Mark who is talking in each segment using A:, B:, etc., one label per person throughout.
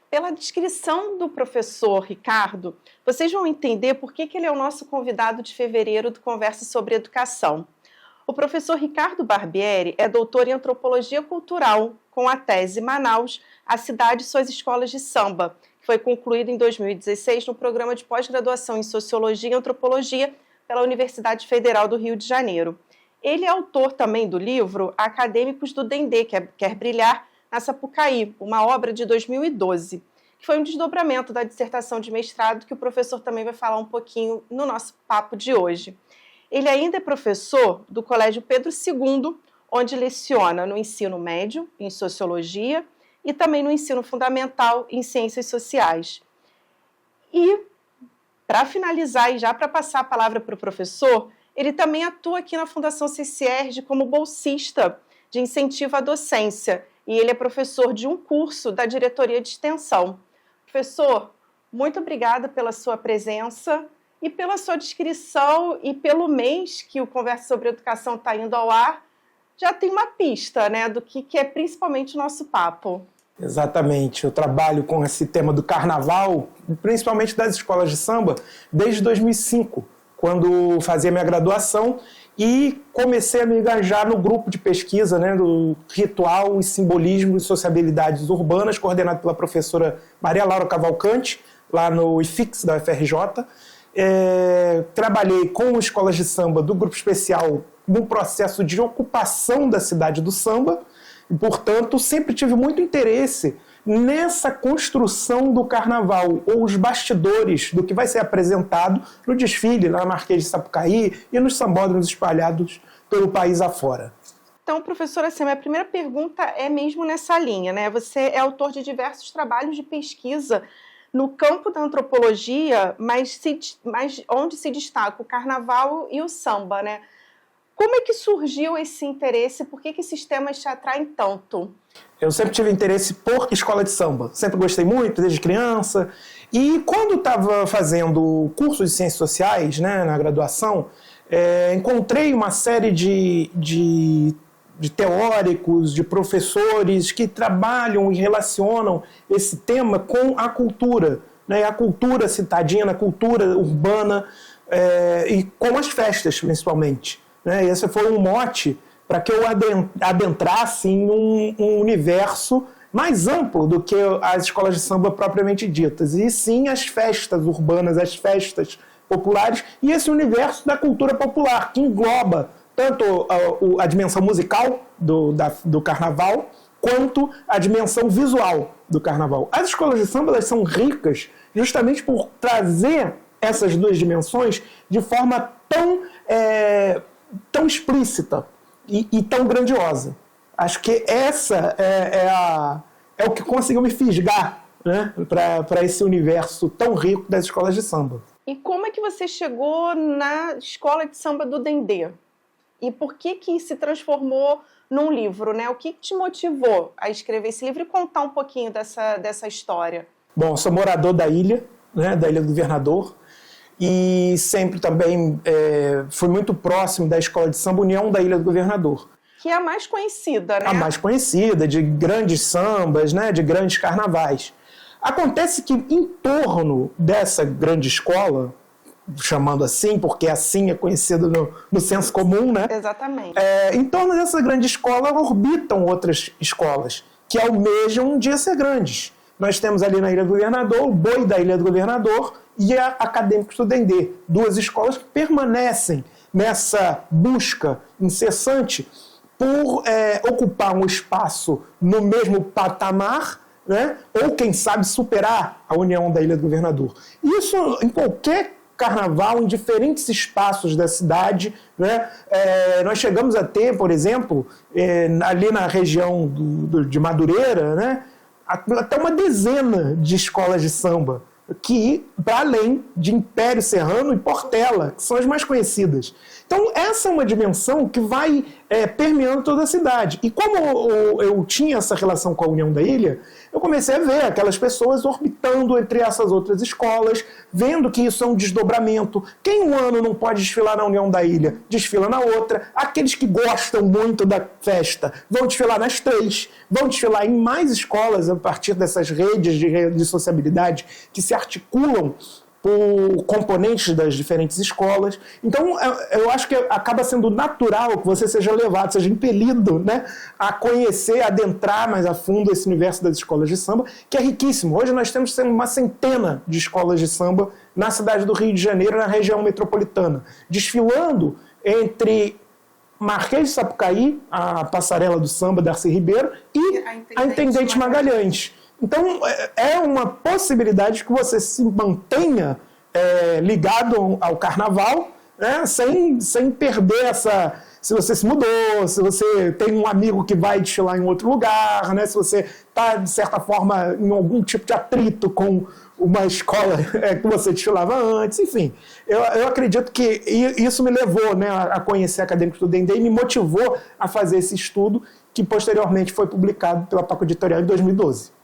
A: Pela descrição do professor Ricardo, vocês vão entender por que ele é o nosso convidado de fevereiro do Conversa sobre Educação. O professor Ricardo Barbieri é doutor em Antropologia Cultural, com a tese Manaus, a cidade e suas escolas de samba, que foi concluído em 2016 no programa de pós-graduação em Sociologia e Antropologia pela Universidade Federal do Rio de Janeiro. Ele é autor também do livro Acadêmicos do Dendê, que quer brilhar na Sapucaí, uma obra de 2012, que foi um desdobramento da dissertação de mestrado que o professor também vai falar um pouquinho no nosso papo de hoje. Ele ainda é professor do Colégio Pedro II, onde leciona no ensino médio, em Sociologia, e também no ensino fundamental, em Ciências Sociais. E, para finalizar e já para passar a palavra para o professor, ele também atua aqui na Fundação CCERJ como bolsista de incentivo à docência, e ele é professor de um curso da Diretoria de Extensão. Professor, muito obrigada pela sua presença e pela sua descrição e pelo mês que o Conversa sobre Educação está indo ao ar, já tem uma pista, né, do que é principalmente o nosso papo.
B: Exatamente, eu trabalho com esse tema do carnaval, principalmente das escolas de samba, desde 2005, quando fazia minha graduação, e comecei a me engajar no grupo de pesquisa, né, do Ritual e Simbolismo e Sociabilidades Urbanas, coordenado pela professora Maria Laura Cavalcante, lá no IFIX da UFRJ. Trabalhei com escolas de samba do grupo especial no processo de ocupação da cidade do samba, e, portanto, sempre tive muito interesse nessa construção do carnaval, ou os bastidores do que vai ser apresentado no desfile na Marquês de Sapucaí e nos sambódromos espalhados pelo país afora.
A: Então, professora, assim, a minha primeira pergunta é mesmo nessa linha, né? Você é autor de diversos trabalhos de pesquisa no campo da antropologia, mas onde se destaca o carnaval e o samba, né? Como é que surgiu esse interesse? Por que esses temas te atraem tanto?
B: Eu sempre tive interesse por escola de samba. Sempre gostei muito, desde criança. E quando estava fazendo curso de Ciências Sociais, né, na graduação, encontrei uma série de teóricos, de professores que trabalham e relacionam esse tema com a cultura, né, a cultura citadina, a cultura urbana, e com as festas, principalmente. E esse foi um mote para que eu adentrasse em um universo mais amplo do que as escolas de samba propriamente ditas, e sim as festas urbanas, as festas populares, e esse universo da cultura popular, que engloba tanto a dimensão musical do carnaval, quanto a dimensão visual do carnaval. As escolas de samba, elas são ricas justamente por trazer essas duas dimensões de forma tão explícita e tão grandiosa. Acho que essa é o que conseguiu me fisgar, né, para esse universo tão rico das escolas de samba.
A: E como é que você chegou na escola de samba do Dendê? E por que se transformou num livro, né? O que te motivou a escrever esse livro e contar um pouquinho dessa história?
B: Bom, eu sou morador da ilha, né, da Ilha do Governador, e sempre também fui muito próximo da escola de samba União da Ilha do Governador.
A: Que é a mais conhecida, né?
B: A mais conhecida, de grandes sambas, né, de grandes carnavais. Acontece que em torno dessa grande escola, chamando assim, porque assim é conhecido no senso comum, né?
A: Exatamente.
B: Em torno dessa grande escola orbitam outras escolas que almejam um dia ser grandes. Nós temos ali na Ilha do Governador o Boi da Ilha do Governador e a Acadêmicos do Dendê, duas escolas que permanecem nessa busca incessante por ocupar um espaço no mesmo patamar, né? Ou, quem sabe, superar a União da Ilha do Governador. Isso em qualquer carnaval, em diferentes espaços da cidade, né? Nós chegamos a ter, por exemplo, ali na região de Madureira, né, até uma dezena de escolas de samba, que para além de Império Serrano e Portela, que são as mais conhecidas. Então, essa é uma dimensão que vai permeando toda a cidade. E como eu tinha essa relação com a União da Ilha, eu comecei a ver aquelas pessoas orbitando entre essas outras escolas, vendo que isso é um desdobramento. Quem um ano não pode desfilar na União da Ilha, desfila na outra. Aqueles que gostam muito da festa vão desfilar nas três, vão desfilar em mais escolas a partir dessas redes de sociabilidade que se articulam por componentes das diferentes escolas. Então, eu acho que acaba sendo natural que você seja levado, seja impelido, né, a conhecer, adentrar mais a fundo esse universo das escolas de samba, que é riquíssimo. Hoje nós temos uma centena de escolas de samba na cidade do Rio de Janeiro, na região metropolitana, desfilando entre Marquês de Sapucaí, a passarela do samba, Darcy Ribeiro, e a Intendente Magalhães. Então, é uma possibilidade que você se mantenha ligado ao carnaval, né, sem perder essa... Se você se mudou, se você tem um amigo que vai desfilar em outro lugar, né, se você está, de certa forma, em algum tipo de atrito com uma escola que você desfilava antes, enfim. Eu acredito que isso me levou, né, a conhecer Acadêmicos do Dendê e me motivou a fazer esse estudo, que posteriormente foi publicado pela Paco Editorial em 2012.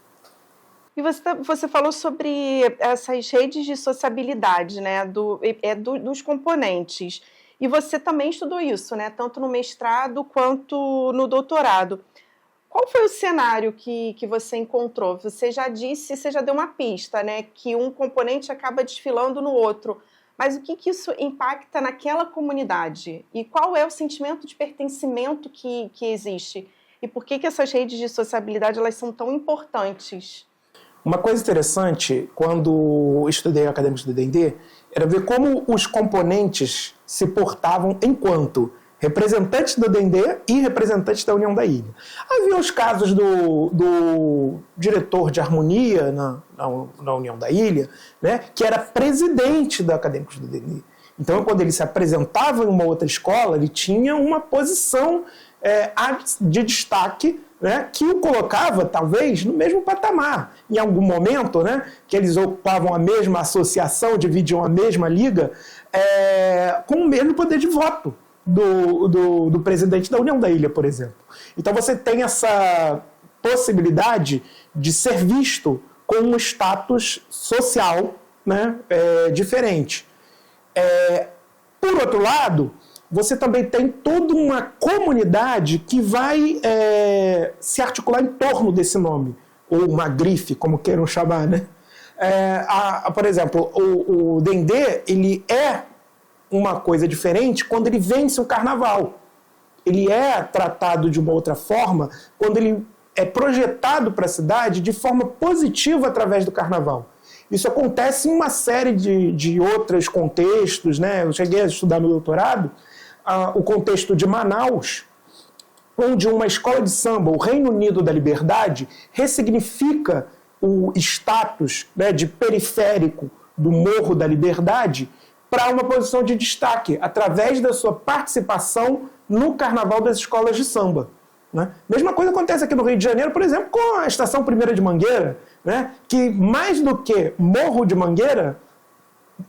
A: E você falou sobre essas redes de sociabilidade, né, dos componentes. E você também estudou isso, né, tanto no mestrado quanto no doutorado. Qual foi o cenário que você encontrou? Você já disse, você já deu uma pista, né, que um componente acaba desfilando no outro. Mas o que isso impacta naquela comunidade? E qual é o sentimento de pertencimento que existe? E por que essas redes de sociabilidade elas são tão importantes?
B: Uma coisa interessante, quando estudei Acadêmicos do Dendê, era ver como os componentes se portavam enquanto representantes do Dendê e representantes da União da Ilha. Havia os casos do diretor de harmonia na União da Ilha, né, que era presidente da Acadêmicos do Dendê. Então, quando ele se apresentava em uma outra escola, ele tinha uma posição de destaque, né, que o colocava, talvez, no mesmo patamar. Em algum momento, né, que eles ocupavam a mesma associação, dividiam a mesma liga, com o mesmo poder de voto do presidente da União da Ilha, por exemplo. Então você tem essa possibilidade de ser visto com um status social, né, diferente. Por outro lado, você também tem toda uma comunidade que vai se articular em torno desse nome, ou uma grife, como queiram chamar, né? Por exemplo, o Dendê, ele é uma coisa diferente quando ele vence o carnaval. Ele é tratado de uma outra forma quando ele é projetado para a cidade de forma positiva através do carnaval. Isso acontece em uma série de outros contextos, né? Eu cheguei a estudar no doutorado o contexto de Manaus, onde uma escola de samba, o Reino Unido da Liberdade, ressignifica o status, né, de periférico do Morro da Liberdade para uma posição de destaque, através da sua participação no Carnaval das escolas de samba. Né? Mesma coisa acontece aqui no Rio de Janeiro, por exemplo, com a Estação 1ª de Mangueira, né, que mais do que Morro de Mangueira,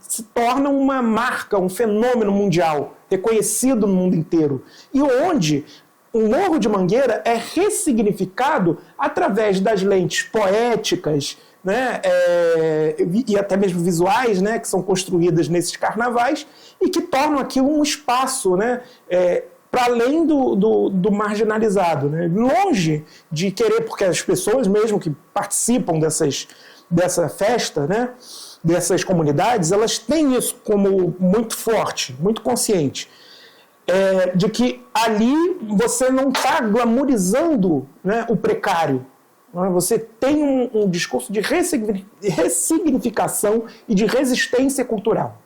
B: se torna uma marca, um fenômeno mundial, reconhecido no mundo inteiro. E onde o Morro de Mangueira é ressignificado através das lentes poéticas, né, e até mesmo visuais, né, que são construídas nesses carnavais e que tornam aquilo um espaço, né, para além do marginalizado. Né, longe de querer, porque as pessoas mesmo que participam dessa festa, né, dessas comunidades, elas têm isso como muito forte, muito consciente, de que ali você não está glamorizando, né, o precário. Né? Você tem um discurso de ressignificação e de resistência cultural.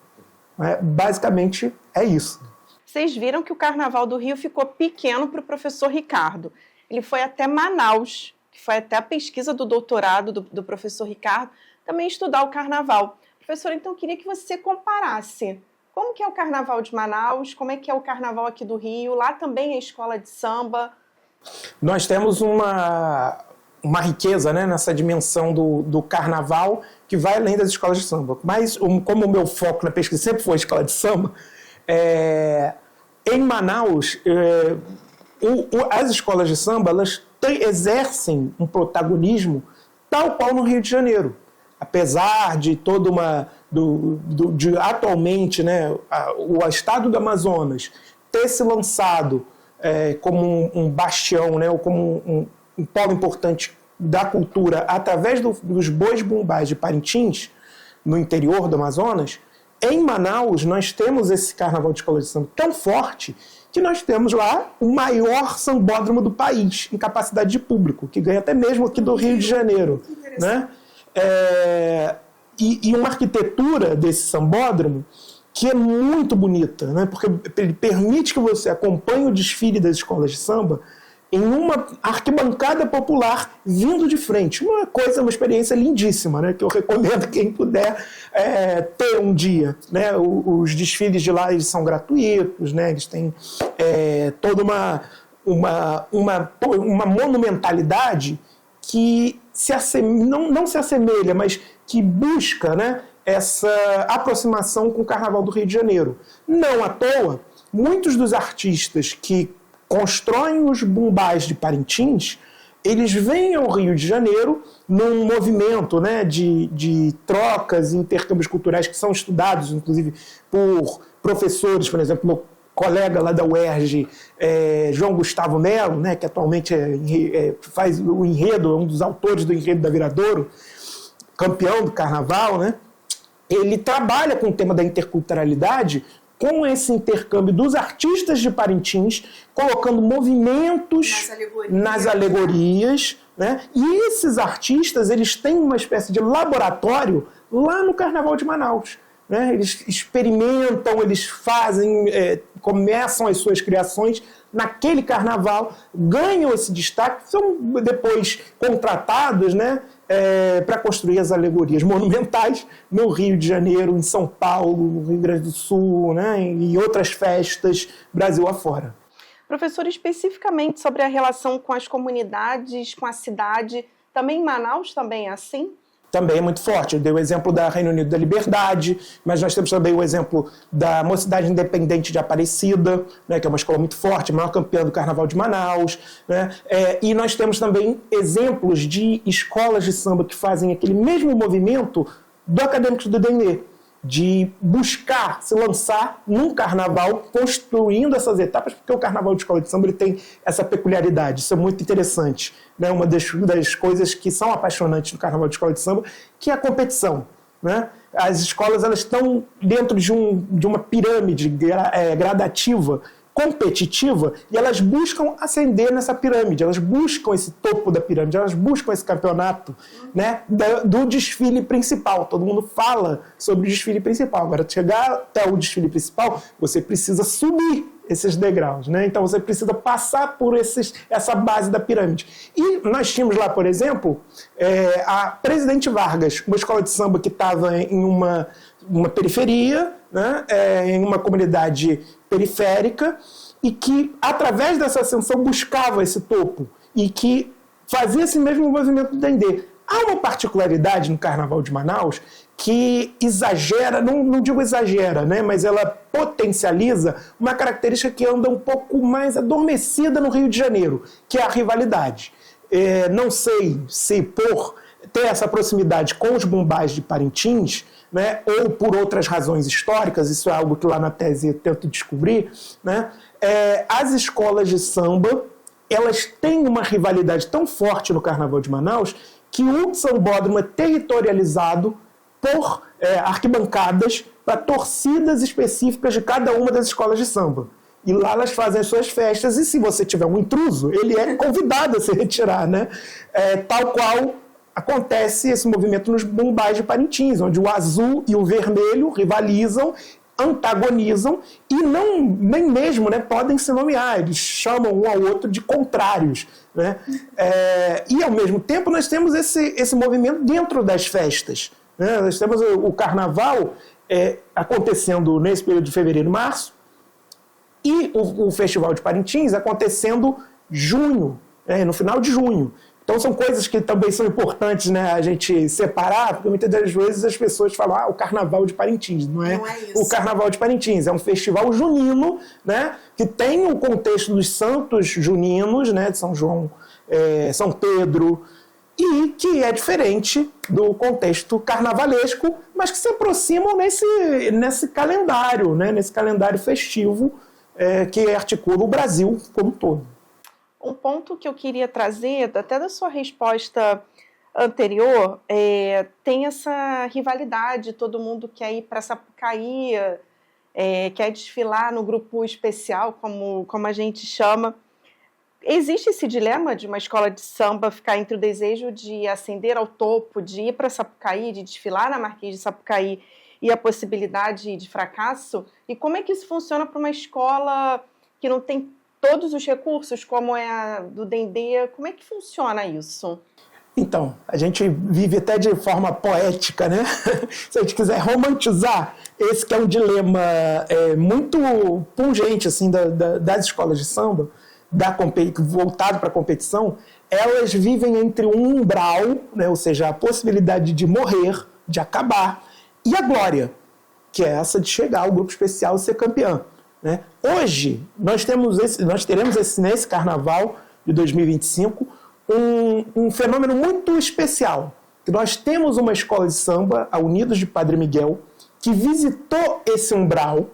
B: Né? Basicamente é isso.
A: Vocês viram que o Carnaval do Rio ficou pequeno para o professor Ricardo. Ele foi até Manaus, que foi até a pesquisa do doutorado do professor Ricardo, também estudar o Carnaval. Professor, então eu queria que você comparasse. Como que é o Carnaval de Manaus? Como é que é o Carnaval aqui do Rio? Lá também é escola de samba.
B: Nós temos uma riqueza, né, nessa dimensão do Carnaval que vai além das escolas de samba. Mas como o meu foco na pesquisa sempre foi a escola de samba, em Manaus, as escolas de samba elas exercem um protagonismo tal qual no Rio de Janeiro. Apesar de toda atualmente, né, o estado do Amazonas ter se lançado como um bastião, né, ou como um polo importante da cultura através dos bois bumbás de Parintins, no interior do Amazonas, em Manaus nós temos esse carnaval de escola de samba tão forte que nós temos lá o maior sambódromo do país, em capacidade de público, que ganha até mesmo aqui do Rio de Janeiro. Né? E uma arquitetura desse sambódromo que é muito bonita, né? Porque ele permite que você acompanhe o desfile das escolas de samba em uma arquibancada popular vindo de frente. Uma experiência lindíssima, né? Que eu recomendo quem puder ter um dia. Né? Os desfiles de lá eles são gratuitos, né? Eles têm toda uma monumentalidade que não se assemelha, mas que busca, né, essa aproximação com o Carnaval do Rio de Janeiro. Não à toa, muitos dos artistas que constroem os bumbás de Parintins, eles vêm ao Rio de Janeiro num movimento, né, de trocas e intercâmbios culturais que são estudados, inclusive, por professores, por exemplo, meu colega lá da UERJ, João Gustavo Melo, né, que atualmente faz o enredo, é um dos autores do enredo da Viradouro, campeão do carnaval, né? Ele trabalha com o tema da interculturalidade, com esse intercâmbio dos artistas de Parintins, colocando movimentos nas alegorias, né? E esses artistas, eles têm uma espécie de laboratório lá no Carnaval de Manaus. Né? Eles experimentam, eles fazem, começam as suas criações naquele carnaval, ganham esse destaque, são depois contratados, né, para construir as alegorias monumentais no Rio de Janeiro, em São Paulo, no Rio Grande do Sul, né, e outras festas Brasil afora.
A: Professor, especificamente sobre a relação com as comunidades, com a cidade, também em Manaus também é assim?
B: Também é muito forte. Eu dei o exemplo da Reino Unido da Liberdade, mas nós temos também o exemplo da Mocidade Independente de Aparecida, né, que é uma escola muito forte, a maior campeã do Carnaval de Manaus. Né, e nós temos também exemplos de escolas de samba que fazem aquele mesmo movimento do Acadêmicos do Dendê, de buscar se lançar num carnaval, construindo essas etapas, porque o carnaval de escola de samba ele tem essa peculiaridade, isso é muito interessante. Né? Uma das coisas que são apaixonantes no carnaval de escola de samba, que é a competição. Né? As escolas elas estão dentro de uma pirâmide gradativa, competitiva, e elas buscam ascender nessa pirâmide, elas buscam esse topo da pirâmide, elas buscam esse campeonato, né, do desfile principal. Todo mundo fala sobre o desfile principal. Agora, chegar até o desfile principal, você precisa subir esses degraus, né? Então você precisa passar por essa base da pirâmide. E nós tínhamos lá, por exemplo, a Presidente Vargas, uma escola de samba que estava em uma periferia, né? Em uma comunidade periférica, e que, através dessa ascensão, buscava esse topo, e que fazia esse mesmo movimento do Dendê. Há uma particularidade no Carnaval de Manaus que exagera, não digo exagera, né, mas ela potencializa uma característica que anda um pouco mais adormecida no Rio de Janeiro, que é a rivalidade. Não sei se por ter essa proximidade com os bumbás de Parintins, né, ou por outras razões históricas, isso é algo que lá na tese eu tento descobrir, né, as escolas de samba elas têm uma rivalidade tão forte no Carnaval de Manaus que o sambódromo é territorializado por arquibancadas para torcidas específicas de cada uma das escolas de samba. E lá elas fazem as suas festas, e se você tiver um intruso, ele é convidado a se retirar, né? Tal qual acontece esse movimento nos bumbás de Parintins, onde o azul e o vermelho rivalizam, antagonizam e nem mesmo, né, podem se nomear, eles chamam um ao outro de contrários. Né? E, ao mesmo tempo, nós temos esse movimento dentro das festas. Né? Nós temos o carnaval acontecendo nesse período de fevereiro e março, e o Festival de Parintins acontecendo junho, no final de junho. Então são coisas que também são importantes, né, a gente separar, porque muitas das vezes as pessoas falam o Carnaval de Parintins. Não é isso. O Carnaval de Parintins é um festival junino, né, que tem o contexto dos santos juninos, né, de São João, São Pedro, e que é diferente do contexto carnavalesco, mas que se aproximam nesse calendário, né? Nesse calendário festivo que articula o Brasil como um todo.
A: Um ponto que eu queria trazer, até da sua resposta anterior, tem essa rivalidade, todo mundo quer ir para Sapucaí, quer desfilar no grupo especial, como a gente chama. Existe esse dilema de uma escola de samba ficar entre o desejo de ascender ao topo, de ir para Sapucaí, de desfilar na Marquês de Sapucaí e a possibilidade de fracasso? E como é que isso funciona para uma escola que não tem todos os recursos, como é a do Dendê? Como é que funciona isso?
B: Então, a gente vive até de forma poética, né? Se a gente quiser romantizar, esse que é um dilema muito pungente assim, das escolas de samba, voltado para a competição, elas vivem entre um umbral, né? Ou seja, a possibilidade de morrer, de acabar, e a glória, que é essa de chegar ao grupo especial e ser campeã. Né? Hoje, nós teremos nesse carnaval de 2025 um fenômeno muito especial. Que nós temos uma escola de samba, a Unidos de Padre Miguel, que visitou esse umbral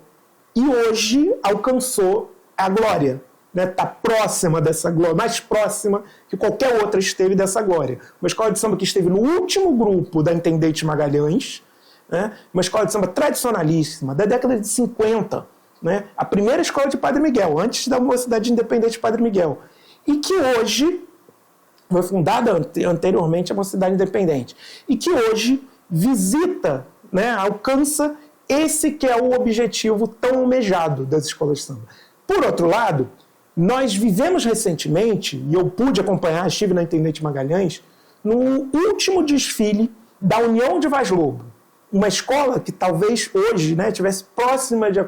B: e hoje alcançou a glória. Está próxima dessa glória, mais próxima que qualquer outra esteve dessa glória. Uma escola de samba que esteve no último grupo da Intendente Magalhães, né? Uma escola de samba tradicionalíssima, da década de 50, né? A primeira escola de Padre Miguel, antes da Mocidade Independente de Padre Miguel, e que hoje foi fundada anteriormente a Mocidade Independente, e que hoje visita, né, alcança esse que é o objetivo tão almejado das escolas de samba. Por outro lado, nós vivemos recentemente, e eu pude acompanhar, estive na Intendente Magalhães, no último desfile da União de Vaz Lobo, uma escola que talvez hoje, né, estivesse próxima de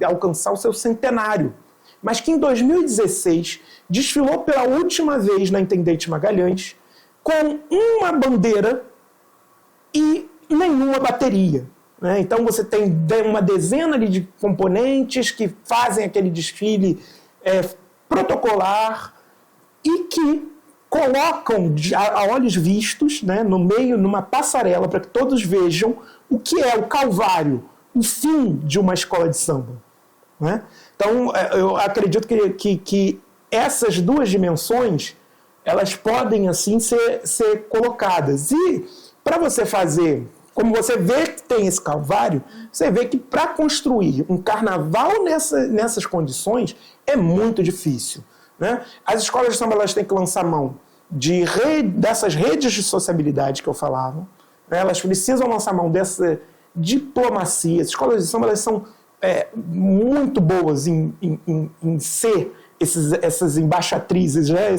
B: alcançar o seu centenário, mas que em 2016 desfilou pela última vez na Intendente Magalhães com uma bandeira e nenhuma bateria. Né? Então você tem uma dezena de componentes que fazem aquele desfile protocolar e que colocam a olhos vistos, né, no meio, numa passarela, para que todos vejam o que é o calvário, o fim de uma escola de samba. Né? Então, eu acredito que essas duas dimensões, elas podem, assim, ser colocadas. E, para você fazer, como você vê que tem esse calvário, você vê que para construir um carnaval nessas condições é muito difícil. Né? As escolas de samba, elas têm que lançar mão dessas redes de sociabilidade que eu falava. Né? Elas precisam lançar mão dessa diplomacia. As escolas de samba, elas são muito boas em ser essas embaixatrizes, né?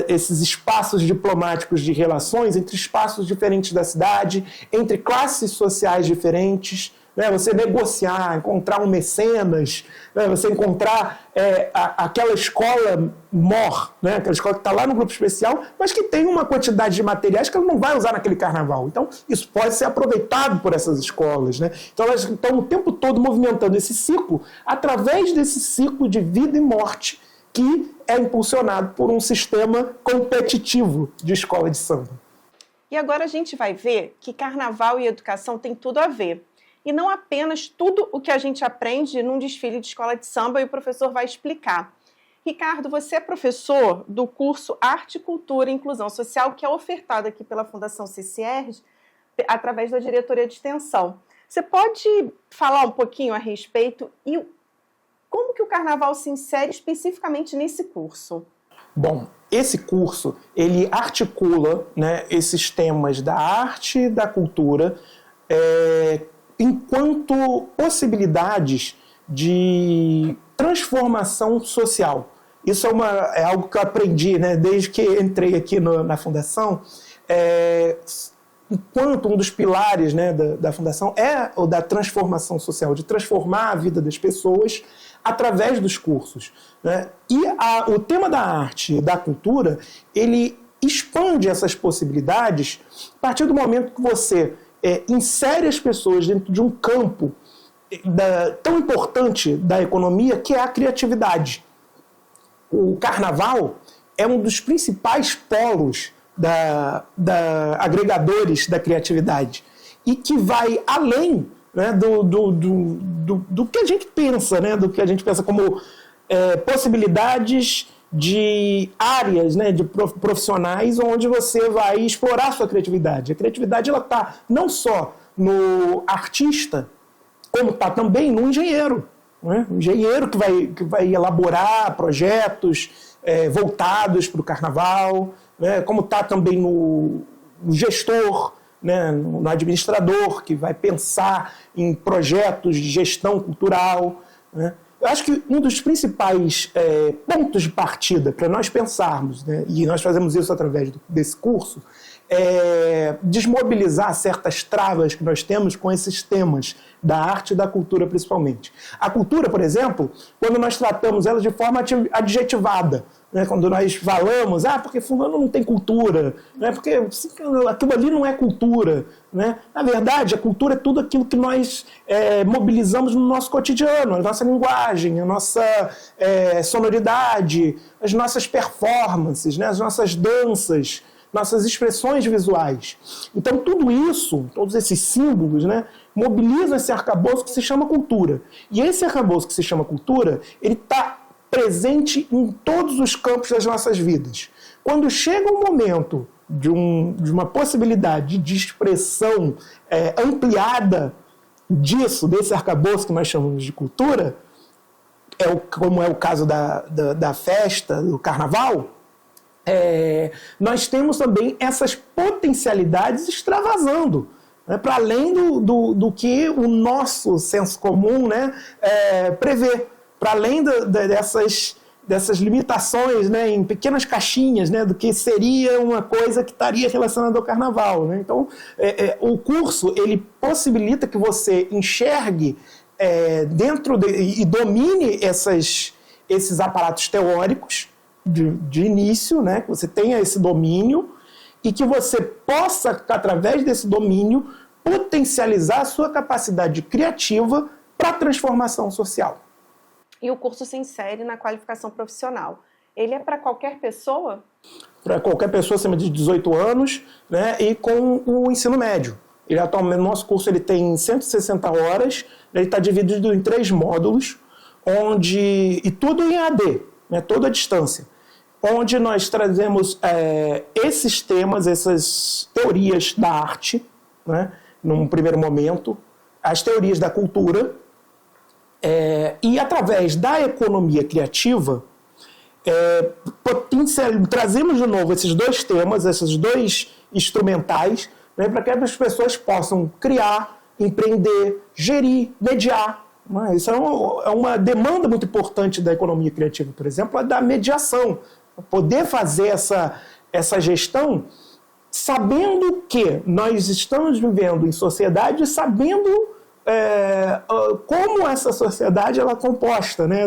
B: Esses espaços diplomáticos de relações entre espaços diferentes da cidade, entre classes sociais diferentes, né? Você negociar, encontrar um mecenas, né? Você encontrar aquela escola mor, né? Aquela escola que está lá no grupo especial, mas que tem uma quantidade de materiais que ela não vai usar naquele carnaval. Então, isso pode ser aproveitado por essas escolas. Né? Então, elas estão o tempo todo movimentando esse ciclo através desse ciclo de vida e morte que é impulsionado por um sistema competitivo de escola de samba.
A: E agora a gente vai ver que carnaval e educação tem tudo a ver. E não apenas tudo o que a gente aprende num desfile de escola de samba e o professor vai explicar. Ricardo, você é professor do curso Arte, Cultura e Inclusão Social, que é ofertado aqui pela Fundação CCR através da diretoria de extensão. Você pode falar um pouquinho a respeito e como que o carnaval se insere especificamente nesse curso?
B: Bom, esse curso, ele articula, né, esses temas da arte e da cultura enquanto possibilidades de transformação social. Isso é algo que eu aprendi, né, desde que entrei aqui na Fundação, enquanto um dos pilares, né, da Fundação é o da transformação social, de transformar a vida das pessoas através dos cursos. Né? E o tema da arte e da cultura, ele expande essas possibilidades a partir do momento que você insere as pessoas dentro de um campo tão importante da economia, que é a criatividade. O carnaval é um dos principais polos agregadores da criatividade e que vai além, né, do que a gente pensa, né, do que a gente pensa como possibilidades de áreas, né, de profissionais onde você vai explorar a sua criatividade. A criatividade está não só no artista, como está também no engenheiro. Né? O engenheiro que vai elaborar projetos voltados para o carnaval, né? Como está também no gestor, né? No administrador, que vai pensar em projetos de gestão cultural. Né? Eu acho que um dos principais pontos de partida para nós pensarmos, né, e nós fazemos isso através desse curso, é desmobilizar certas travas que nós temos com esses temas da arte e da cultura, principalmente. A cultura, por exemplo, quando nós tratamos ela de forma adjetivada, né, quando nós falamos, porque fulano não tem cultura, né, porque aquilo ali não é cultura. Né? Na verdade, a cultura é tudo aquilo que nós mobilizamos no nosso cotidiano, a nossa linguagem, a nossa sonoridade, as nossas performances, né, as nossas danças, nossas expressões visuais. Então, tudo isso, todos esses símbolos, né, mobilizam esse arcabouço que se chama cultura. E esse arcabouço que se chama cultura, ele está presente em todos os campos das nossas vidas. Quando chega um momento de uma possibilidade de expressão ampliada desse arcabouço que nós chamamos de cultura, como é o caso da festa, do carnaval, nós temos também essas potencialidades extravasando, né, para além do que o nosso senso comum, né, prevê, para além dessas limitações, né, em pequenas caixinhas, né, do que seria uma coisa que estaria relacionada ao carnaval. Né? Então, o curso ele possibilita que você enxergue e domine esses aparatos teóricos de início, né, que você tenha esse domínio e que você possa, através desse domínio, potencializar a sua capacidade criativa para a transformação social.
A: E o curso se insere na qualificação profissional. Ele é para qualquer pessoa?
B: Para qualquer pessoa acima de 18 anos, né, e com o ensino médio. Ele, atualmente, nosso curso ele tem 160 horas, ele está dividido em 3 módulos, e tudo em AD, né, toda a distância, onde nós trazemos esses temas, essas teorias da arte, né, num primeiro momento, as teorias da cultura, e através da economia criativa, trazemos de novo esses 2 temas, esses 2 instrumentais, né, para que as pessoas possam criar, empreender, gerir, mediar. Isso é uma demanda muito importante da economia criativa, por exemplo, a da mediação. Poder fazer essa gestão sabendo que nós estamos vivendo em sociedade e sabendo como essa sociedade ela é composta, né?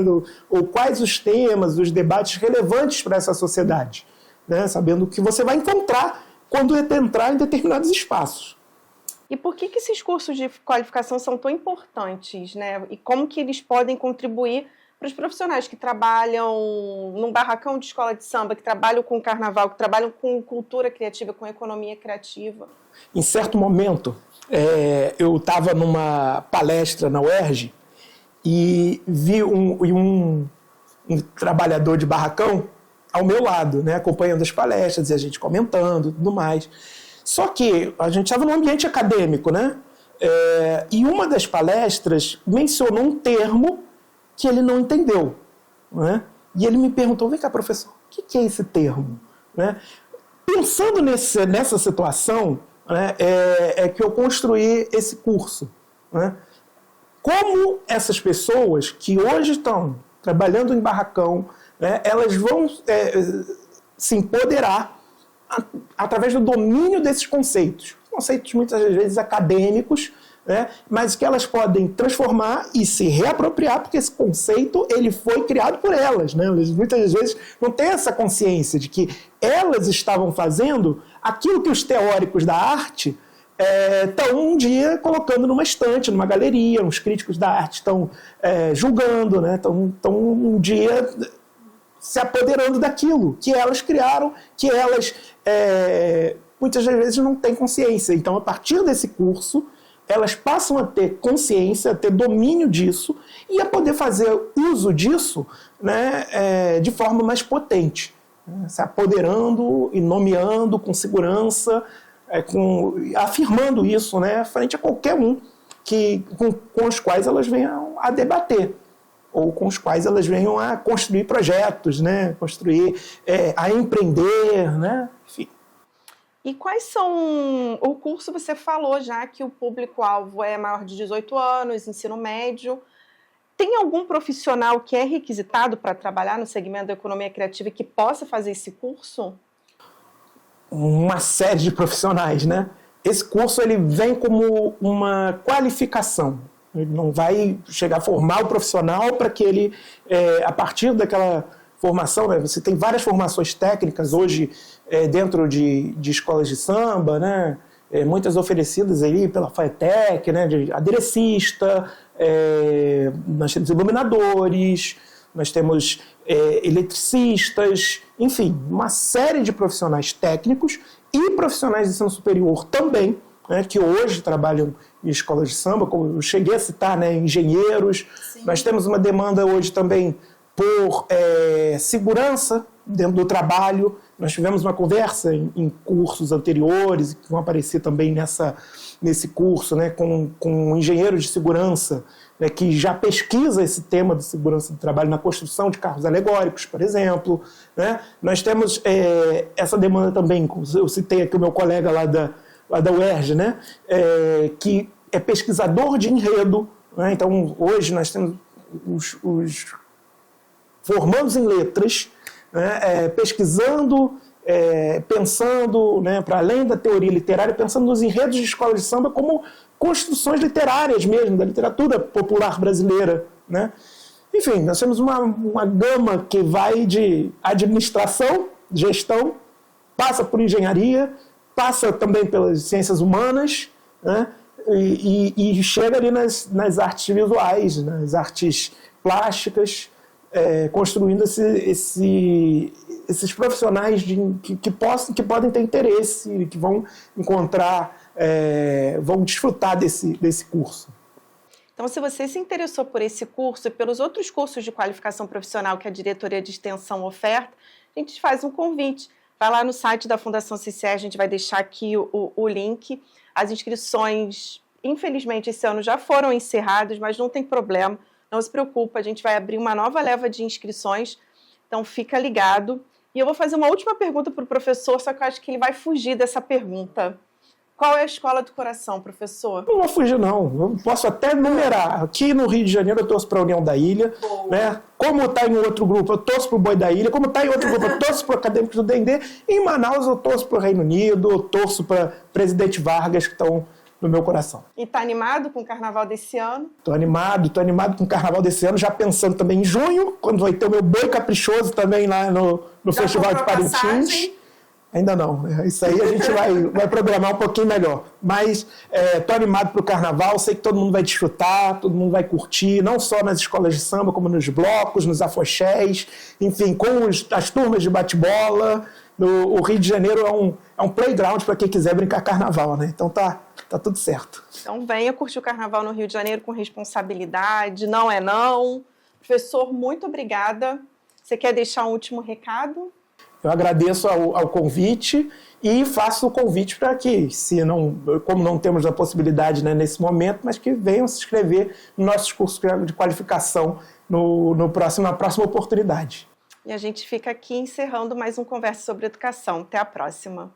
B: Ou quais os temas, os debates relevantes para essa sociedade, né? Sabendo o que você vai encontrar quando entrar em determinados espaços.
A: E por que esses cursos de qualificação são tão importantes, né? E como que eles podem contribuir para os profissionais que trabalham num barracão de escola de samba, que trabalham com carnaval, que trabalham com cultura criativa, com economia criativa?
B: Em certo momento, eu estava numa palestra na UERJ e vi um trabalhador de barracão ao meu lado, né, acompanhando as palestras e a gente comentando e tudo mais. Só que a gente estava num ambiente acadêmico, né? E uma das palestras mencionou um termo que ele não entendeu, né? E ele me perguntou, vem cá, professor, o que é esse termo? Né? Pensando nessa situação, né, que eu construí esse curso. Né? Como essas pessoas que hoje estão trabalhando em barracão, né, elas vão se empoderar através do domínio desses conceitos muitas vezes acadêmicos, né, mas que elas podem transformar e se reapropriar, porque esse conceito ele foi criado por elas. Né? Muitas vezes não tem essa consciência de que elas estavam fazendo aquilo que os teóricos da arte estão um dia colocando numa estante, numa galeria, os críticos da arte estão julgando, né? Estão um dia se apoderando daquilo que elas criaram, que elas muitas vezes não têm consciência. Então, a partir desse curso, elas passam a ter consciência, a ter domínio disso e a poder fazer uso disso, né, de forma mais potente, né, se apoderando e nomeando com segurança, afirmando isso, né, frente a qualquer um com os quais elas venham a debater, ou com os quais elas venham a construir projetos, né, a empreender, né, enfim.
A: E quais são... O curso você falou já que o público-alvo é maior de 18 anos, ensino médio. Tem algum profissional que é requisitado para trabalhar no segmento da economia criativa e que possa fazer esse curso?
B: Uma série de profissionais, né? Esse curso ele vem como uma qualificação. Ele não vai chegar a formar o profissional para que ele, a partir daquela formação, né? Você tem várias formações técnicas hoje dentro de escolas de samba, né? Muitas oferecidas aí pela FATEC, né? De aderecista, nós temos iluminadores, nós temos eletricistas, enfim, uma série de profissionais técnicos e profissionais de ensino superior também, né, que hoje trabalham em escolas de samba, como eu cheguei a citar, né, engenheiros. Sim. Nós temos uma demanda hoje também por segurança dentro do trabalho. Nós tivemos uma conversa em cursos anteriores, que vão aparecer também nesse curso, né, com engenheiros de segurança, né, que já pesquisa esse tema de segurança do trabalho na construção de carros alegóricos, por exemplo. Né? Nós temos essa demanda também, eu citei aqui o meu colega lá da UERJ, né, que é pesquisador de enredo. Né? Então, hoje nós temos os formandos em letras, né, pesquisando, pensando, né, para além da teoria literária, pensando nos enredos de escola de samba como construções literárias mesmo, da literatura popular brasileira. Né? Enfim, nós temos uma gama que vai de administração, gestão, passa por engenharia, passa também pelas ciências humanas, né? E chega ali nas artes visuais, nas artes plásticas, construindo esses profissionais que podem ter interesse, que vão encontrar, vão desfrutar desse curso.
A: Então, se você se interessou por esse curso e pelos outros cursos de qualificação profissional que a Diretoria de Extensão oferta, a gente faz um convite. Vai lá no site da Fundação CCE, a gente vai deixar aqui o link. As inscrições, infelizmente, esse ano já foram encerradas, mas não tem problema. Não se preocupa, a gente vai abrir uma nova leva de inscrições, então fica ligado. E eu vou fazer uma última pergunta para o professor, só que eu acho que ele vai fugir dessa pergunta. Qual é a escola do coração, professor?
B: Não vou fugir, não. Eu posso até numerar. Aqui no Rio de Janeiro eu torço para a União da Ilha. Né? Como está em outro grupo, eu torço para o Boi da Ilha. Como está em outro grupo, eu torço para o Acadêmicos do Dendê. Em Manaus eu torço para o Reino Unido, eu torço para Presidente Vargas, que estão no meu coração.
A: E está animado com o carnaval desse ano?
B: Estou animado com o carnaval desse ano, já pensando também em junho, quando vai ter o meu Boi Caprichoso também lá no Festival de Parintins. Passagem? Ainda não, isso aí a gente vai programar um pouquinho melhor. Mas estou animado para o carnaval, sei que todo mundo vai desfrutar, todo mundo vai curtir, não só nas escolas de samba, como nos blocos, nos afoxés, enfim, com as turmas de bate-bola. O Rio de Janeiro é um playground para quem quiser brincar carnaval, né? Então tá tudo certo.
A: Então venha curtir o carnaval no Rio de Janeiro com responsabilidade, não é não. Professor, muito obrigada. Você quer deixar um último recado?
B: Eu agradeço ao convite e faço o convite para que, como não temos a possibilidade, né, nesse momento, mas que venham se inscrever nos nossos cursos de qualificação na próxima oportunidade.
A: E a gente fica aqui encerrando mais um Conversa sobre Educação. Até a próxima.